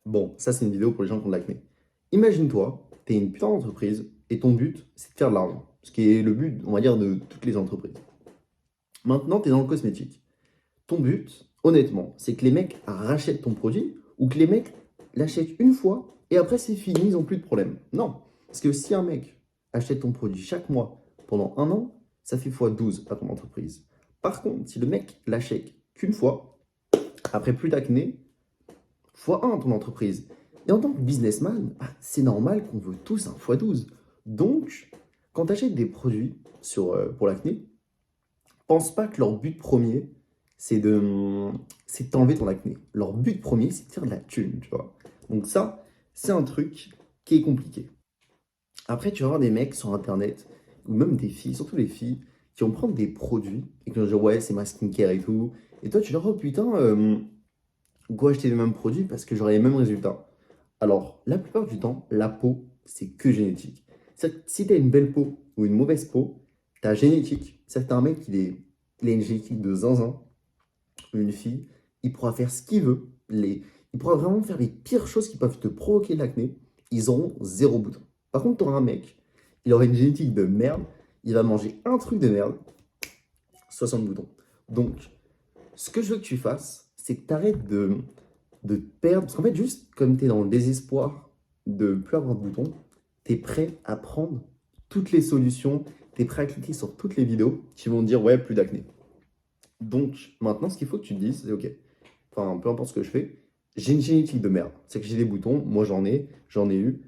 Bon, ça c'est une vidéo pour les gens qui ont de l'acné. Imagine-toi, tu es une putain d'entreprise et ton but c'est de faire de l'argent. Ce qui est le but, on va dire, de toutes les entreprises. Maintenant, tu es dans le cosmétique. Ton but, honnêtement, c'est que les mecs rachètent ton produit ou que les mecs l'achètent une fois et après c'est fini, ils n'ont plus de problème. Non. Parce que si un mec achète ton produit chaque mois pendant un an, ça fait x12 à ton entreprise. Par contre, si le mec l'achète qu'une fois, après plus d'acné, x1 ton entreprise. Et en tant que businessman, c'est normal qu'on veut tous un x12. Donc, quand tu achètes des produits pour l'acné, pense pas que leur but premier, c'est de t'enlever ton acné. Leur but premier, c'est de faire de la thune, tu vois. Donc ça, c'est un truc qui est compliqué. Après, tu vas avoir des mecs sur Internet, ou même des filles, surtout les filles, qui vont prendre des produits et qui vont dire ouais, c'est ma skincare et tout. Et toi, tu leur dis oh putain, go acheter les mêmes produits parce que j'aurai les mêmes résultats. Alors, la plupart du temps, la peau, c'est que génétique. C'est-à-dire que si tu as une belle peau ou une mauvaise peau, ta génétique, c'est-à-dire que tu as un mec il a une génétique de zinzin, ou une fille, il pourra faire ce qu'il veut, il pourra vraiment faire les pires choses qui peuvent te provoquer l'acné, ils auront zéro bouton. Par contre, tu auras un mec, il aura une génétique de merde, il va manger un truc de merde, 60 boutons. Donc, ce que je veux que tu fasses, c'est que tu arrêtes de te perdre. Parce qu'en fait, juste comme tu es dans le désespoir de ne plus avoir de boutons, tu es prêt à prendre toutes les solutions, tu es prêt à cliquer sur toutes les vidéos qui vont te dire ouais, plus d'acné. Donc maintenant, ce qu'il faut que tu te dises, c'est ok, enfin peu importe ce que je fais, j'ai une génétique de merde. C'est que j'ai des boutons, moi j'en ai eu,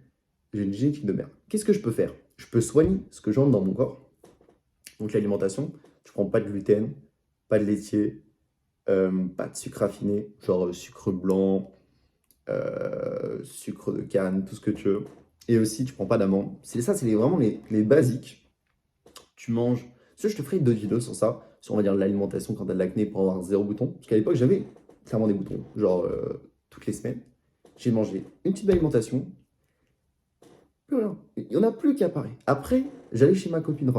j'ai une génétique de merde. Qu'est-ce que je peux faire? Je peux soigner ce que j'entre dans mon corps. Donc l'alimentation, je prends pas de gluten, pas de laitier, pas de sucre raffiné, genre sucre blanc, sucre de canne, tout ce que tu veux. Et aussi, tu prends pas d'amandes. C'est ça, c'est vraiment les basiques. Tu manges. Je te ferai d'autres vidéos sur ça, sur on va dire l'alimentation quand tu as de l'acné pour avoir zéro bouton. Parce qu'à l'époque, j'avais clairement des boutons, genre toutes les semaines. J'ai mangé une petite alimentation, plus rien. Il n'y en a plus qui apparaît. Après, j'allais chez ma copine,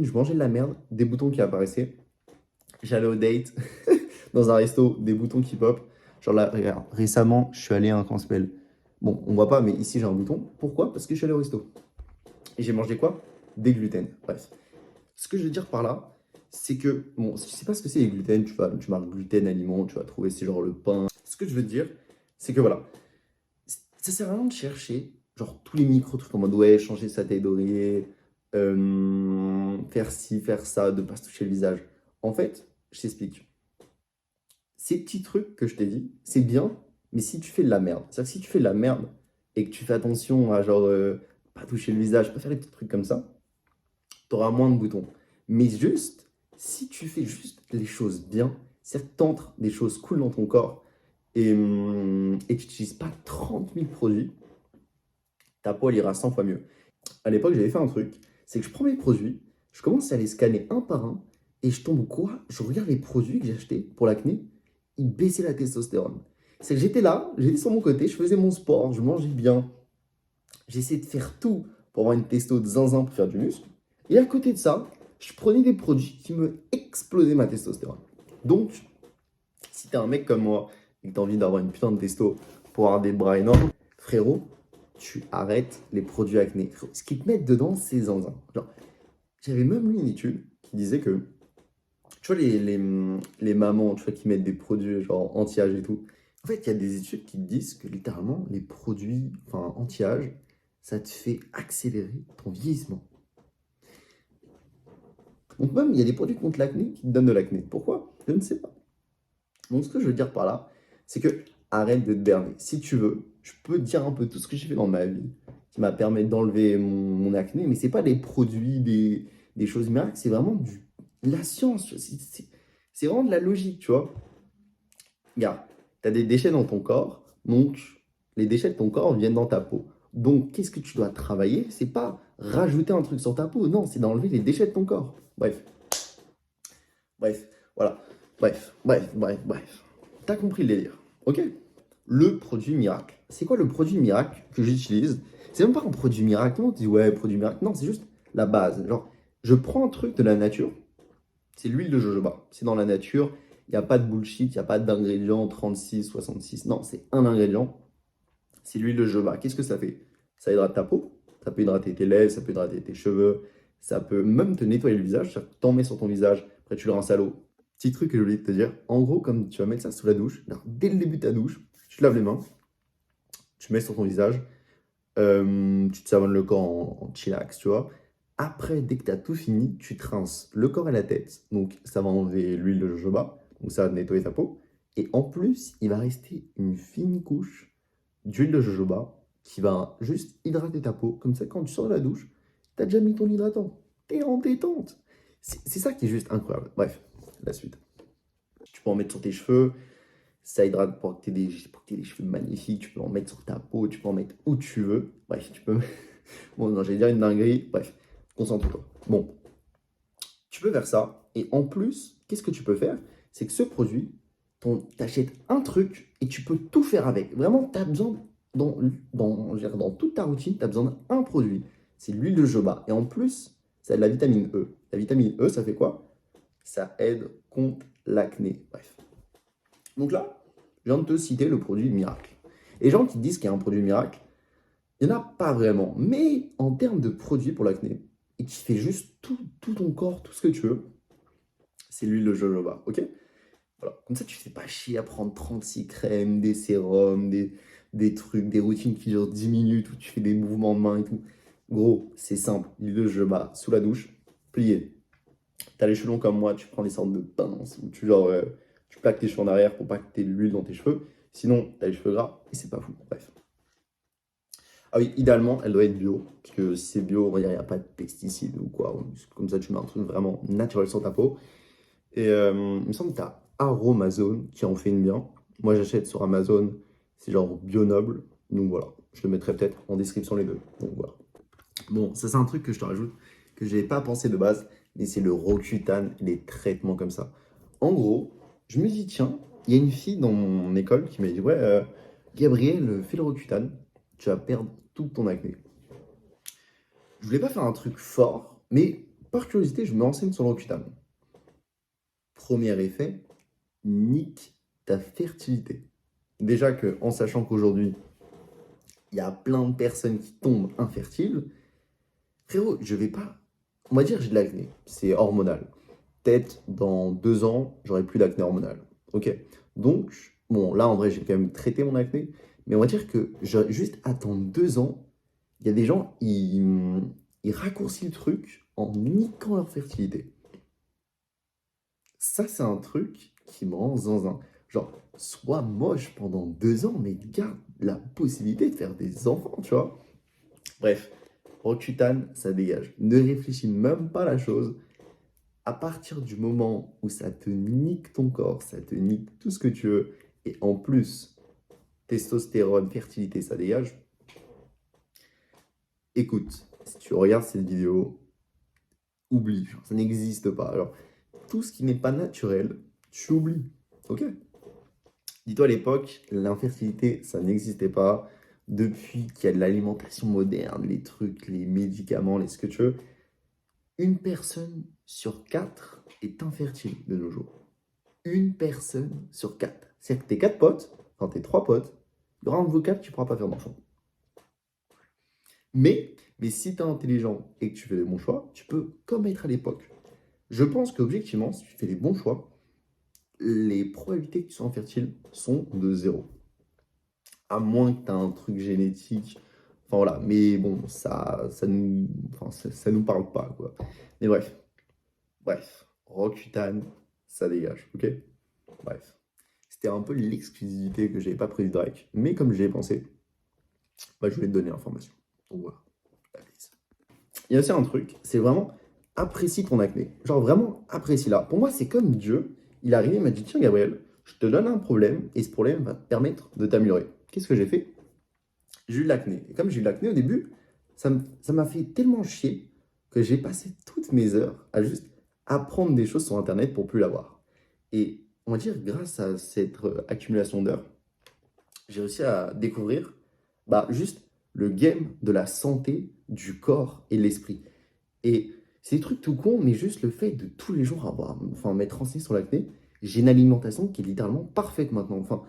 je mangeais de la merde, des boutons qui apparaissaient. J'allais au date, dans un resto, des boutons qui pop. Genre là, regarde, récemment, je suis allé à un comment ça s'appelle. Bon, on voit pas, mais ici j'ai un bouton. Pourquoi? Parce que je suis allé au resto. Et j'ai mangé quoi? Des gluten. Bref. Ce que je veux dire par là, c'est que, bon, si tu sais pas ce que c'est les gluten, tu marques gluten aliment, tu vas trouver c'est genre le pain. Ce que je veux dire, c'est que voilà, ça sert à rien de chercher genre tous les micro-trucs en mode ouais, changer sa taille d'oreiller, faire ci, faire ça, de pas se toucher le visage. En fait, je t'explique. Ces petits trucs que je t'ai dit, c'est bien, mais si tu fais de la merde, c'est-à-dire que si tu fais de la merde et que tu fais attention à genre pas toucher le visage, pas faire des petits trucs comme ça, tu auras moins de boutons. Mais juste, si tu fais juste les choses bien, c'est-à-dire que t'entres des choses cool dans ton corps et que tu n'utilises pas 30 000 produits, ta peau elle ira 100 fois mieux. À l'époque, j'avais fait un truc, c'est que je prends mes produits, je commence à les scanner un par un et je tombe quoi? Je regarde les produits que j'ai achetés pour l'acné, ils baissaient la testostérone. C'est que j'étais là, j'étais sur mon côté, je faisais mon sport, je mangeais bien, j'essayais de faire tout pour avoir une testo de zinzin pour faire du muscle. Et à côté de ça, je prenais des produits qui me explosaient ma testostérone. Donc, si t'es un mec comme moi et que t'as envie d'avoir une putain de testo pour avoir des bras énormes, frérot, tu arrêtes les produits acné. Ce qu'ils te mettent dedans, c'est zinzin. Genre, j'avais même lu une étude qui disait que, tu vois, les mamans, tu vois, qui mettent des produits genre anti-âge et tout. En fait, il y a des études qui te disent que littéralement, les produits anti-âge, ça te fait accélérer ton vieillissement. Donc même, il y a des produits contre l'acné qui te donnent de l'acné. Pourquoi? Je ne sais pas. Donc ce que je veux dire par là, c'est que arrête de te berner. Si tu veux, je peux te dire un peu tout ce que j'ai fait dans ma vie qui m'a permis d'enlever mon acné, mais c'est pas des produits, des choses miracles, c'est vraiment de la science. C'est vraiment de la logique, tu vois. Regarde, tu as des déchets dans ton corps, donc les déchets de ton corps viennent dans ta peau. Donc qu'est-ce que tu dois travailler? C'est pas rajouter un truc sur ta peau, non, c'est d'enlever les déchets de ton corps. Bref, voilà. Bref. T'as compris le délire, ok? Le produit miracle. C'est quoi le produit miracle que j'utilise? C'est même pas un produit miracle. On dit ouais, produit miracle. Non, c'est juste la base. Genre, je prends un truc de la nature. C'est l'huile de jojoba. C'est dans la nature. Il n'y a pas de bullshit. Il n'y a pas d'ingrédients 36, 66. Non, c'est un ingrédient. C'est l'huile de jojoba. Qu'est-ce que ça fait? Ça hydrate ta peau, ça peut hydrater tes lèvres, ça peut hydrater tes cheveux, ça peut même te nettoyer le visage. C'est-à-dire que t'en mets sur ton visage, après tu le rinces à l'eau. Petit truc que j'ai oublié de te dire, en gros, comme tu vas mettre ça sous la douche, alors, dès le début de ta douche, tu te laves les mains, tu mets sur ton visage, tu te savonnes le corps en chillax, tu vois. Après, dès que tu as tout fini, tu te rinces le corps et la tête. Donc, ça va enlever l'huile de jojoba, donc ça va nettoyer ta peau. Et en plus, il va rester une fine couche d'huile de jojoba qui va juste hydrater ta peau. Comme ça, quand tu sors de la douche, tu as déjà mis ton hydratant. T'es en détente. C'est ça qui est juste incroyable. Bref, la suite. Tu peux en mettre sur tes cheveux. Ça hydrate pour que tu aies des cheveux magnifiques. Tu peux en mettre sur ta peau. Tu peux en mettre où tu veux. Bref, tu peux. Bon, non, j'allais dire une dinguerie. Bref, concentre-toi. Bon, tu peux faire ça. Et en plus, qu'est-ce que tu peux faire? C'est que ce produit, t'achètes un truc et tu peux tout faire avec. Vraiment, tu as besoin, je veux dire, dans toute ta routine, tu as besoin d'un produit. C'est l'huile de jojoba. Et en plus, ça a de la vitamine E. La vitamine E, ça fait quoi? Ça aide contre l'acné. Bref. Donc là, je viens de te citer le produit miracle. Les gens qui disent qu'il y a un produit miracle, il n'y en a pas vraiment. Mais en termes de produit pour l'acné, et qui fait juste tout ton corps, tout ce que tu veux, c'est l'huile de jojoba. Ok? Voilà. Comme ça, tu ne fais pas chier à prendre 36 crèmes, des sérums, des trucs, des routines qui durent 10 minutes où tu fais des mouvements de main et tout. Gros, c'est simple. L'huile de jojoba sous la douche, plié. T'as les cheveux longs comme moi, tu prends des sortes de pinces où tu plaques tes cheveux en arrière pour pas que tu aies de l'huile dans tes cheveux. Sinon, t'as les cheveux gras et c'est pas fou. Bref. Ah oui, idéalement, elle doit être bio. Parce que si c'est bio, on va dire, il n'y a pas de pesticides ou quoi. Comme ça, tu mets un truc vraiment naturel sur ta peau. Et il me semble que tu as Aromazone qui en fait une bien. Moi, j'achète sur Amazon, c'est genre Bio Noble. Donc voilà, je le mettrai peut-être en description les deux. Donc voilà. Bon, ça c'est un truc que je te rajoute, que je n'avais pas pensé de base, mais c'est le Roaccutane et les traitements comme ça. En gros, je me dis, tiens, il y a une fille dans mon école qui m'a dit, ouais, Gabriel, fais le Roaccutane, tu vas perdre tout ton acné. Je voulais pas faire un truc fort, mais par curiosité, je me renseigne sur le Roaccutane. Premier effet, nique ta fertilité. Déjà que, en sachant qu'aujourd'hui, il y a plein de personnes qui tombent infertiles, frérot, je vais pas. On va dire j'ai de l'acné, c'est hormonal. Peut-être dans 2 ans, j'aurai plus d'acné hormonal. Ok. Donc, bon, là en vrai, j'ai quand même traité mon acné, mais on va dire que juste attendre 2 ans, il y a des gens, ils raccourcissent le truc en niquant leur fertilité. Ça, c'est un truc qui me rend zinzin. Genre, sois moche pendant 2 ans, mais garde la possibilité de faire des enfants, tu vois. Bref, Roaccutane, ça dégage. Ne réfléchis même pas à la chose. À partir du moment où ça te nique ton corps, ça te nique tout ce que tu veux, et en plus, testostérone, fertilité, ça dégage. Écoute, si tu regardes cette vidéo, oublie, genre, ça n'existe pas. Alors, tout ce qui n'est pas naturel, tu oublies. Ok? Dis-toi à l'époque, l'infertilité, ça n'existait pas. Depuis qu'il y a de l'alimentation moderne, les trucs, les médicaments, les ce que tu veux, une personne sur 4 est infertile de nos jours. Une personne sur 4. C'est-à-dire que tes 4 potes, enfin tes 3 potes, il y aura un de vos 4 qui ne pourra pas faire d'enfant. Mais si tu es intelligent et que tu fais les bons choix, tu peux comme être à l'époque. Je pense qu'objectivement, si tu fais les bons choix, les probabilités que tu sois infertile sont de 0. À moins que tu aies un truc génétique. Enfin voilà, mais bon, ça nous parle pas, quoi. Mais bref, Roaccutane, ça dégage, ok? Bref. C'était un peu l'exclusivité que j'avais pas prise Drake, mais comme j'y ai pensé, bah, je voulais te donner l'information. Donc voilà. Il y a aussi un truc, c'est vraiment apprécie ton acné. Genre vraiment apprécie-la. Pour moi, c'est comme Dieu. Il est arrivé, il m'a dit, tiens Gabriel, je te donne un problème et ce problème va te permettre de t'améliorer. Qu'est-ce que j'ai fait? J'ai eu de l'acné. Et comme j'ai eu de l'acné au début, ça m'a fait tellement chier que j'ai passé toutes mes heures à juste apprendre des choses sur Internet pour plus l'avoir. Et on va dire, grâce à cette accumulation d'heures, j'ai réussi à découvrir juste le game de la santé du corps et de l'esprit. Et c'est des trucs tout cons, mais juste le fait de tous les jours m'être renseigné sur l'acné, j'ai une alimentation qui est littéralement parfaite maintenant. Enfin,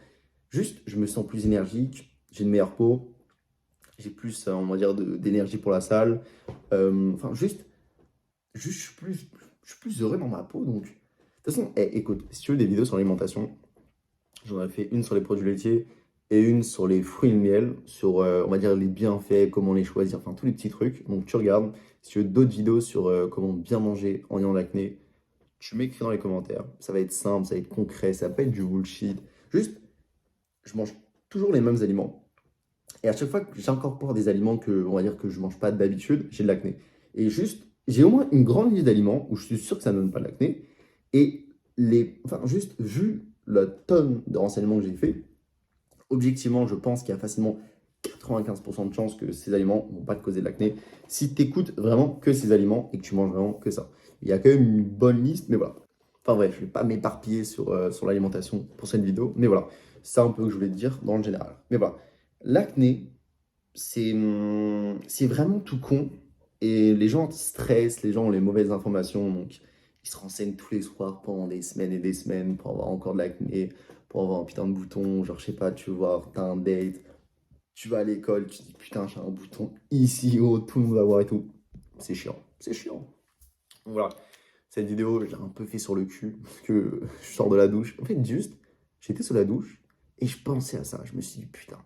juste, je me sens plus énergique, j'ai une meilleure peau, j'ai plus, on va dire, d'énergie pour la salle. Enfin, juste, je suis plus heureux dans ma peau. Donc, de toute façon, écoute, si tu veux des vidéos sur l'alimentation, j'en ai fait une sur les produits laitiers et une sur les fruits et le miel, sur, on va dire, les bienfaits, comment les choisir, enfin, tous les petits trucs. Donc, tu regardes. Si tu veux d'autres vidéos sur comment bien manger en ayant l'acné, tu m'écris dans les commentaires. Ça va être simple, ça va être concret, ça va pas être du bullshit. Juste, je mange toujours les mêmes aliments. Et à chaque fois que j'incorpore des aliments que, on va dire, que je mange pas d'habitude, j'ai de l'acné. Et juste, j'ai au moins une grande liste d'aliments où je suis sûr que ça ne donne pas de l'acné. Et enfin, juste vu la tonne de renseignements que j'ai fait, objectivement, je pense qu'il y a facilement 95% de chances que ces aliments ne vont pas te causer de l'acné si tu écoutes vraiment que ces aliments et que tu manges vraiment que ça. Il y a quand même une bonne liste, mais voilà. Enfin bref, je ne vais pas m'éparpiller sur l'alimentation pour cette vidéo, mais voilà. C'est un peu ce que je voulais te dire dans le général. Mais voilà, l'acné, c'est vraiment tout con. Et les gens stressent, les gens ont les mauvaises informations, donc ils se renseignent tous les soirs pendant des semaines et des semaines pour avoir encore de l'acné, pour avoir un putain de bouton. Genre, je sais pas, tu vois, t'as un date, tu vas à l'école, tu te dis putain, j'ai un bouton ici haut, tout le monde va voir et tout. C'est chiant, c'est chiant. Donc voilà, cette vidéo, je l'ai un peu fait sur le cul, parce que je sors de la douche. En fait, juste, j'étais sous la douche et je pensais à ça. Je me suis dit putain,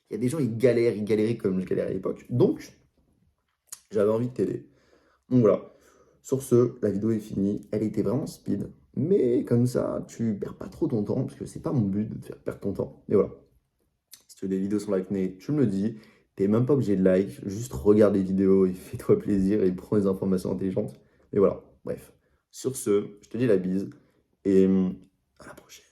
il y a des gens, ils galéraient comme je galérais à l'époque. Donc, j'avais envie de t'aider. Donc voilà. Sur ce, la vidéo est finie. Elle était vraiment speed. Mais comme ça, tu perds pas trop ton temps, parce que c'est pas mon but de te faire perdre ton temps. Et voilà. Si tu veux des vidéos sur l'acné, tu me le dis. T'es même pas obligé de like. Juste regarde les vidéos et fais-toi plaisir et prends des informations intelligentes. Et voilà. Bref. Sur ce, je te dis la bise. Et à la prochaine.